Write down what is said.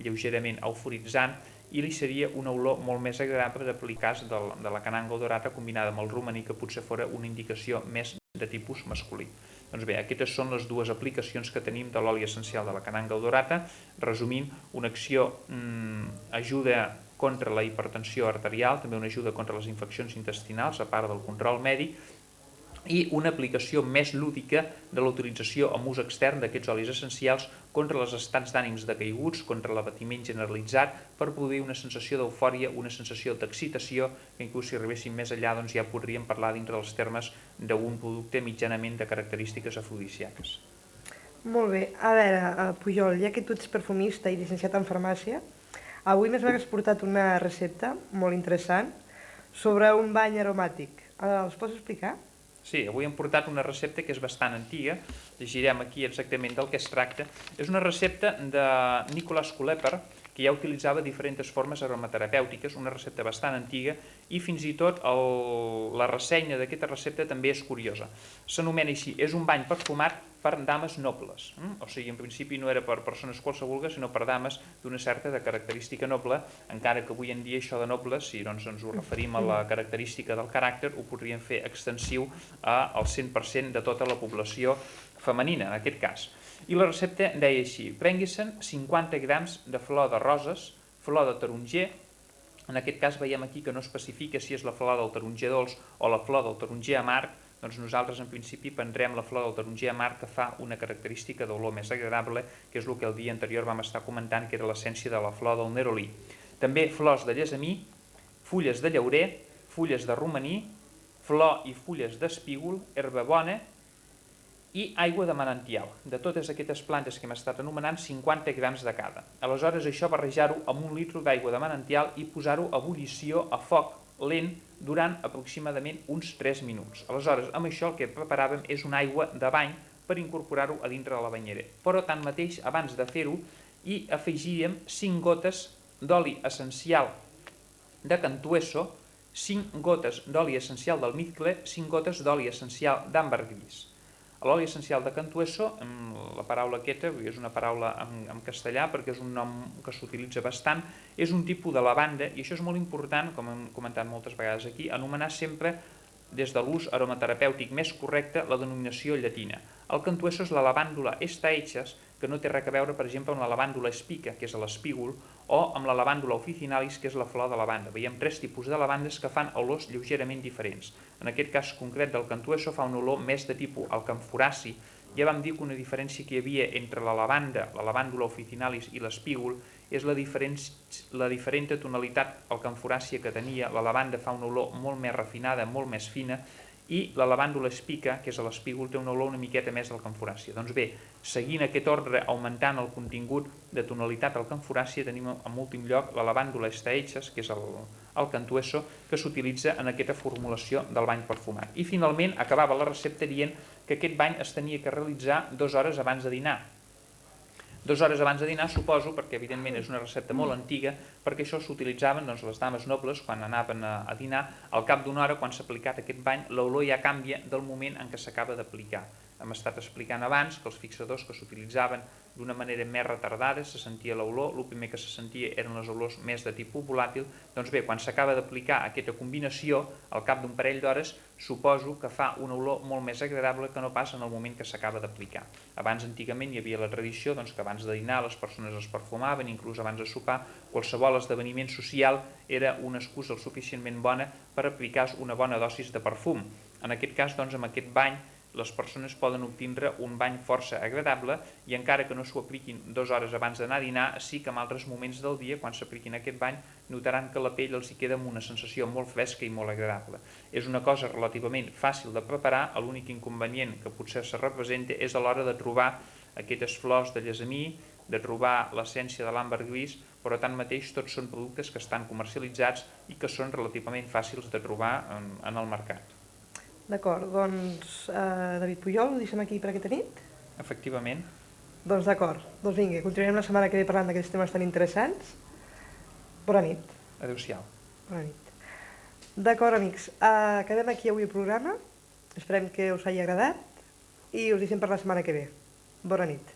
lleugerament euforitzant i li seria una olor molt més agradable d'aplicar de la cananga odorata combinada amb el romaní, que potser fora una indicació més de tipus masculí. Doncs bé, aquestes són les dues aplicacions que tenim de l'oli essencial de la cananga odorata. Resumint, una acció ajuda contra la hipertensió arterial, també una ajuda contra les infeccions intestinals, a part del control mèdic, i una aplicació més lúdica de la utilització amb ús extern d'aquests olis essencials contra els estats d'ànims decaiguts, contra l'abatiment generalitzat, per produir una sensació d'eufòria, una sensació d'excitació, que inclús si arribéssim més enllà doncs ja podríem parlar dintre dels termes d'un producte mitjanament de característiques afrodisíaques. Molt bé. A veure, Pujol, ja que tu ets perfumista i llicenciat en farmàcia, avui m'has portat una recepta molt interessant sobre un bany aromàtic. Els pots explicar? Sí, avui hem portat una recepta que és bastant antiga, llegirem aquí exactament del que es tracta. És una recepta de Nicolas Kulepper, que ja utilitzava diferents formes aromaterapèutiques, una recepta bastant antiga, i fins i tot la ressenya d'aquesta recepta també és curiosa. S'anomena així, és un bany perfumat per dames nobles. O sigui, en principi no era per persones qualsevol, sinó per dames d'una certa de característica noble, encara que avui en dia això de noble, si ens ho referim a la característica del caràcter, ho podríem fer extensiu al 100% de tota la població femenina, en aquest cas. I la recepta deia així: prenguin-se'n 50 grams de flor de roses, flor de taronger, en aquest cas veiem aquí que no especifica si és la flor del taronger dolç o la flor del taronger amarg, doncs nosaltres en principi prendrem la flor del taronger amarg, que fa una característica d'olor més agradable, que és el que el dia anterior vam estar comentant, que era l'essència de la flor del nerolí. També flors de llesamí, fulles de llaurer, fulles de romaní, flor i fulles d'espígol, herba bona i aigua de manantial. De totes aquestes plantes que hem estat anomenant, 50 grams de cada. Aleshores, això barrejar-ho amb 1 litre d'aigua de manantial i posar-ho a ebullició a foc lent durant aproximadament uns 3 minuts. Aleshores, amb això el que preparàvem és una aigua de bany per incorporar-ho a dintre de la banyera. Però tanmateix, abans de fer-ho, hi afegiríem 5 gotes d'oli essencial de cantueso, 5 gotes d'oli essencial d'almizcle, 5 gotes d'oli essencial d'ambergris. L'oli essencial de cantueso, la paraula aquesta, és una paraula en castellà perquè és un nom que s'utilitza bastant, és un tipus de lavanda, i això és molt important, com hem comentat moltes vegades aquí, anomenar sempre des de l'ús aromaterapèutic més correcte la denominació llatina. El cantueso és la lavàndula estaechas, que no té res a veure, per exemple, amb la lavàndula spica, que és l'espígol, o amb la lavàndula officinalis, que és la flor de lavanda. Veiem 3 tipus de lavandes que fan olors lleugerament diferents. En aquest cas concret del cantueso fa una olor més de tipus alcanforaci. Ja vam dir que una diferència que hi havia entre la lavàndula officinalis i l'espígol és la diferent tonalitat alcanforàcia que tenia. La lavanda fa una olor molt més refinada, molt més fina, i la lavàndula spica, que és l'espígol, té una olor una miqueta més d'alcanforàcia. Doncs bé, seguint aquest ordre, augmentant el contingut de tonalitat alcanforàcia, tenim en últim lloc la lavàndula estaechas, que és el cantueso, que s'utilitza en aquesta formulació del bany perfumat. I finalment acabava la recepta dient que aquest bany es tenia que realitzar 2 hores abans de dinar. 2 hores abans de dinar, suposo, perquè evidentment és una recepta molt antiga, perquè això s'utilitzaven les dames nobles quan anaven a dinar. Al cap d'una hora, quan s'ha aplicat aquest bany, l'olor ja canvia del moment en què s'acaba d'aplicar. Hem estat explicant abans que els fixadors que s'utilitzaven d'una manera més retardada, se sentia l'olor, el primer que se sentia eren les olors més de tipus volàtil. Doncs bé, quan s'acaba d'aplicar aquesta combinació, al cap d'un parell d'hores, suposo que fa una olor molt més agradable que no pas en el moment que s'acaba d'aplicar. Abans, antigament, hi havia la tradició que abans de dinar les persones es perfumaven, inclús abans de sopar. Qualsevol esdeveniment social era una excusa suficientment bona per aplicar una bona dosis de perfum. En aquest cas, doncs, amb aquest bany, les persones poden obtindre un bany força agradable, i encara que no s'ho apliquin 2 hores abans d'anar a dinar, sí que en altres moments del dia, quan s'apliquin aquest bany, notaran que la pell els hi queda amb una sensació molt fresca i molt agradable. És una cosa relativament fàcil de preparar, l'únic inconvenient que potser se representa és a l'hora de trobar aquestes flors de llesamí, de trobar l'essència de l'ambergris, però tanmateix tots són productes que estan comercialitzats i que són relativament fàcils de trobar en el mercat. D'acord, doncs David Pujol, ho deixem aquí per aquesta nit? Efectivament. Doncs d'acord, doncs vinga, continuarem la setmana que ve parlant d'aquests temes tan interessants. Bona nit. Adéu-siau. Bona nit. D'acord, amics, acabem aquí avui el programa, esperem que us hagi agradat i us deixem per la setmana que ve. Bona nit.